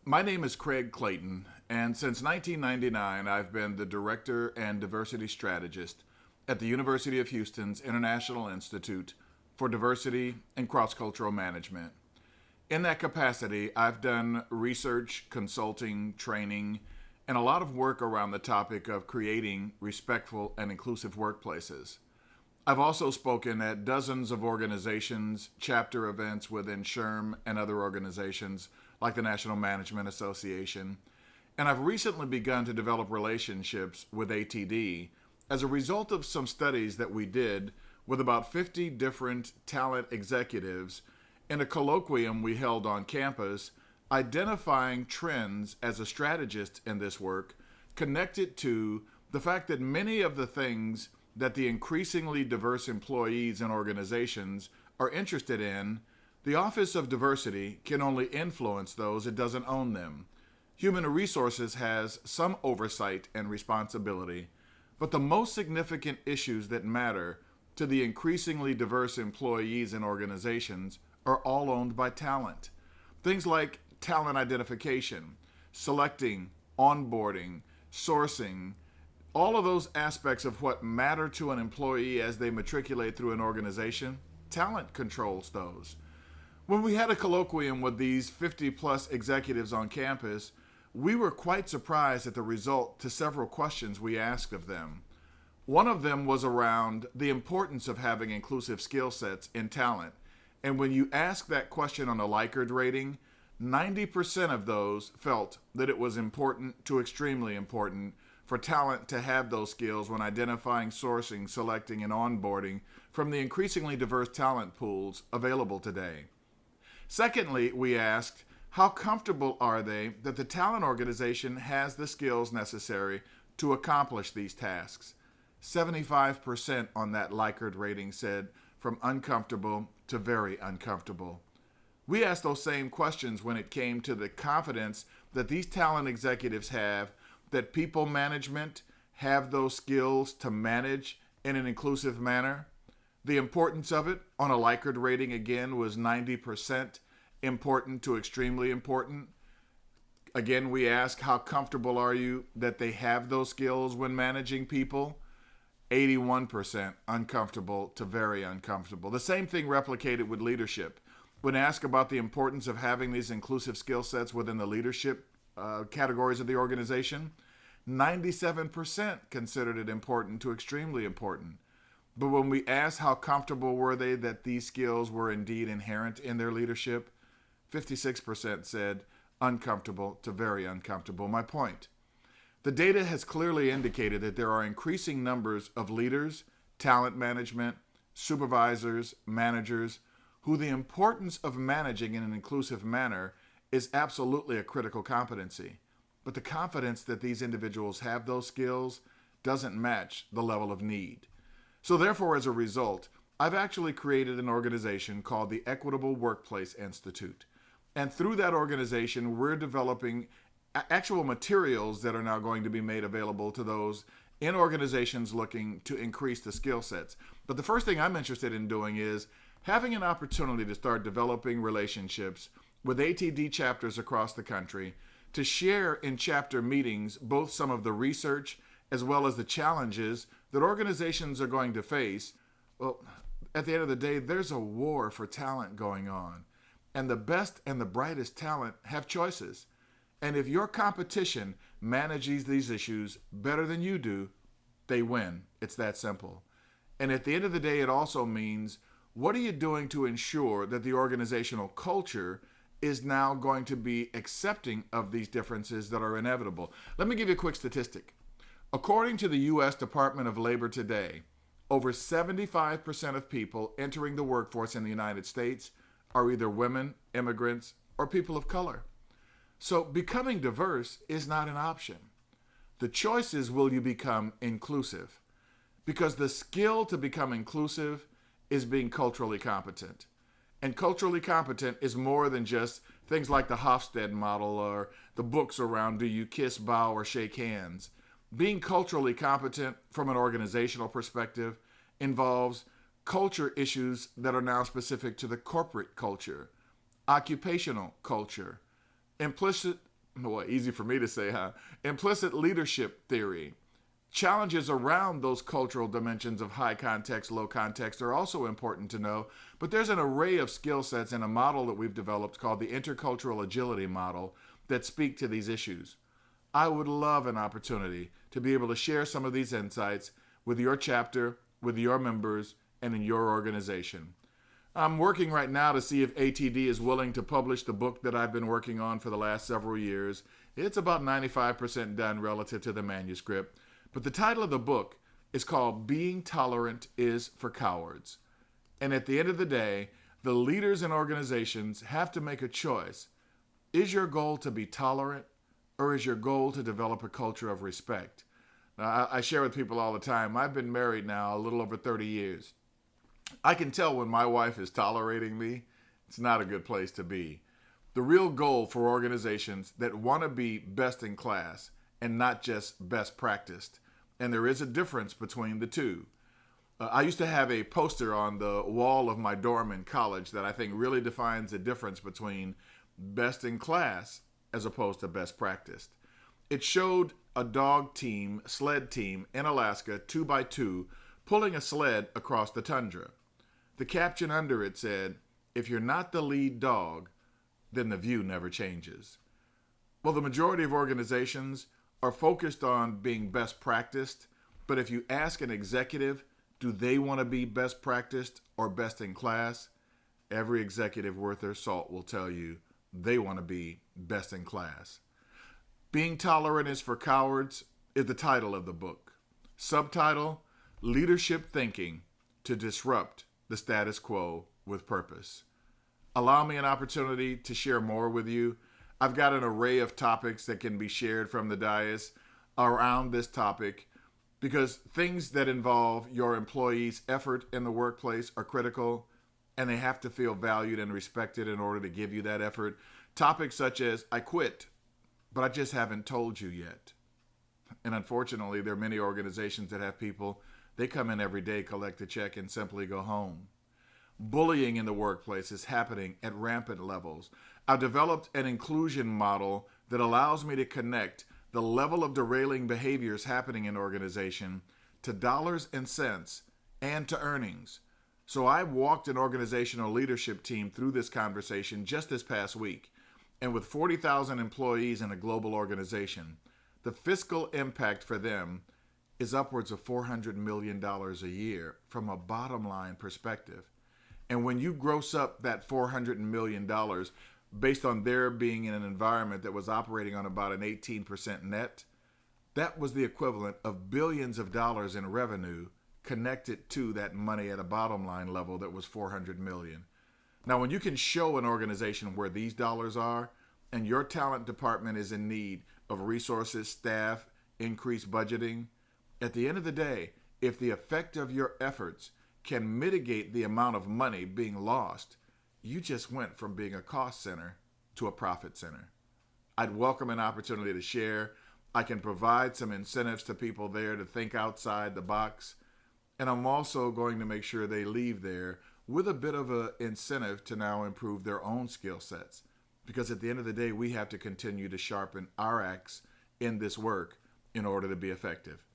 My name is Craig Clayton, and since 1999, I've been the Director and Diversity Strategist at the University of Houston's International Institute for Diversity and Cross Cultural Management. In that capacity, I've done research, consulting, training, and a lot of work around the topic of creating respectful and inclusive workplaces. I've also spoken at dozens of organizations, chapter events within SHRM and other organizations like the National Management Association, and I've recently begun to develop relationships with ATD as a result of some studies that we did with about 50 different talent executives in a colloquium we held on campus, identifying trends as a strategist in this work connected to the fact that many of the things that the increasingly diverse employees and organizations are interested in, the Office of Diversity can only influence those, it doesn't own them. Human Resources has some oversight and responsibility, but the most significant issues that matter to the increasingly diverse employees and organizations are all owned by talent. Things like talent identification, selecting, onboarding, sourcing, all of those aspects of what matter to an employee as they matriculate through an organization, talent controls those. When we had a colloquium with these 50 plus executives on campus, we were quite surprised at the result to several questions we asked of them. One of them was around the importance of having inclusive skill sets in talent. And when you ask that question on a Likert rating, 90% of those felt that it was important to extremely important for talent to have those skills when identifying, sourcing, selecting, and onboarding from the increasingly diverse talent pools available today. Secondly, we asked, how comfortable are they that the talent organization has the skills necessary to accomplish these tasks? 75% on that Likert rating said from uncomfortable to very uncomfortable. We asked those same questions when it came to the confidence that these talent executives have that people management have those skills to manage in an inclusive manner. The importance of it on a Likert rating again was 90% important to extremely important. Again, we ask how comfortable are you that they have those skills when managing people? 81% uncomfortable to very uncomfortable. The same thing replicated with leadership. When asked about the importance of having these inclusive skill sets within the leadership categories of the organization, 97% considered it important to extremely important. But when we asked how comfortable were they that these skills were indeed inherent in their leadership, 56% said uncomfortable to very uncomfortable. My point, the data has clearly indicated that there are increasing numbers of leaders, talent management, supervisors, managers, who the importance of managing in an inclusive manner is absolutely a critical competency. But the confidence that these individuals have those skills doesn't match the level of need. So therefore, as a result, I've actually created an organization called the Equitable Workplace Institute. And through that organization, we're developing actual materials that are now going to be made available to those in organizations looking to increase the skill sets. But the first thing I'm interested in doing is having an opportunity to start developing relationships with ATD chapters across the country to share in chapter meetings both some of the research as well as the challenges that organizations are going to face. Well, at the end of the day, there's a war for talent going on. And the best and the brightest talent have choices. And if your competition manages these issues better than you do, they win. It's that simple. And at the end of the day, it also means, what are you doing to ensure that the organizational culture is now going to be accepting of these differences that are inevitable? Let me give you a quick statistic. According to the U.S. Department of Labor today, over 75% of people entering the workforce in the United States are either women, immigrants, or people of color. So becoming diverse is not an option. The choice is, will you become inclusive? Because the skill to become inclusive is being culturally competent. And culturally competent is more than just things like the Hofstede model or the books around do you kiss, bow, or shake hands. Being culturally competent from an organizational perspective involves culture issues that are now specific to the corporate culture, occupational culture, implicit Well, easy for me to say, huh? Implicit leadership theory. Challenges around those cultural dimensions of high context, low context are also important to know, but there's an array of skill sets in a model that we've developed called the Intercultural Agility Model that speak to these issues. I would love an opportunity to be able to share some of these insights with your chapter, with your members, and in your organization. I'm working right now to see if ATD is willing to publish the book that I've been working on for the last several years. It's about 95% done relative to the manuscript. But the title of the book is called Being Tolerant is for Cowards. And at the end of the day, the leaders in organizations have to make a choice. Is your goal to be tolerant, or is your goal to develop a culture of respect? Now, I share with people all the time, I've been married now a little over 30 years. I can tell when my wife is tolerating me, it's not a good place to be. The real goal for organizations that want to be best in class and not just best practiced, and there is a difference between the two. I used to have a poster on the wall of my dorm in college that I think really defines the difference between best in class as opposed to best practiced. It showed a sled team in Alaska, 2x2, pulling a sled across the tundra. The caption under it said, "If you're not the lead dog, then the view never changes." Well, the majority of organizations are focused on being best practiced, but if you ask an executive, do they want to be best practiced or best in class? Every executive worth their salt will tell you they want to be best in class. Being Tolerant is for Cowards is the title of the book. Subtitle, Leadership Thinking to Disrupt the Status Quo with Purpose. Allow me an opportunity to share more with you. I've got an array of topics that can be shared from the dais around this topic because things that involve your employees' effort in the workplace are critical and they have to feel valued and respected in order to give you that effort. Topics such as, I quit, but I just haven't told you yet. And unfortunately, there are many organizations that have people, they come in every day, collect a check, and simply go home. Bullying in the workplace is happening at rampant levels. I've developed an inclusion model that allows me to connect the level of derailing behaviors happening in organization to dollars and cents and to earnings. So I walked an organizational leadership team through this conversation just this past week. And with 40,000 employees in a global organization, the fiscal impact for them is upwards of $400 million a year from a bottom line perspective. And when you gross up that $400 million based on their being in an environment that was operating on about an 18% net, that was the equivalent of billions of dollars in revenue connected to that money at a bottom line level that was $400 million. Now, when you can show an organization where these dollars are and your talent department is in need of resources, staff, increased budgeting, at the end of the day, if the effect of your efforts can mitigate the amount of money being lost, you just went from being a cost center to a profit center. I'd welcome an opportunity to share. I can provide some incentives to people there to think outside the box. And I'm also going to make sure they leave there with a bit of an incentive to now improve their own skill sets. Because at the end of the day, we have to continue to sharpen our axe in this work in order to be effective.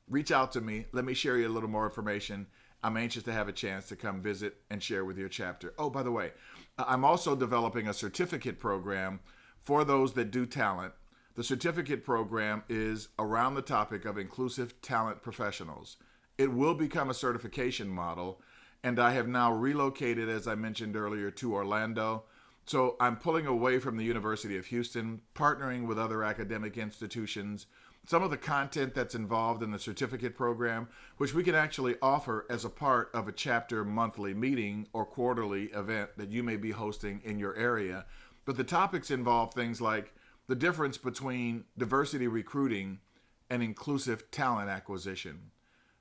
Reach out to me. Let me share you a little more information. I'm anxious to have a chance to come visit and share with your chapter. Oh, by the way, I'm also developing a certificate program for those that do talent. The certificate program is around the topic of inclusive talent professionals. It will become a certification model, and I have now relocated, as I mentioned earlier, to Orlando. So I'm pulling away from the University of Houston, partnering with other academic institutions. Some of the content that's involved in the certificate program, which we can actually offer as a part of a chapter monthly meeting or quarterly event that you may be hosting in your area. But the topics involve things like the difference between diversity recruiting and inclusive talent acquisition.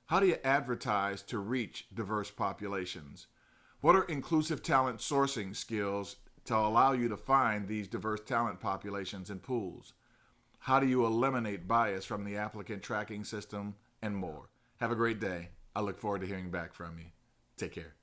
How do you advertise to reach diverse populations? What are inclusive talent sourcing skills to allow you to find these diverse talent populations and pools? How do you eliminate bias from the applicant tracking system, and more? Have a great day. I look forward to hearing back from you. Take care.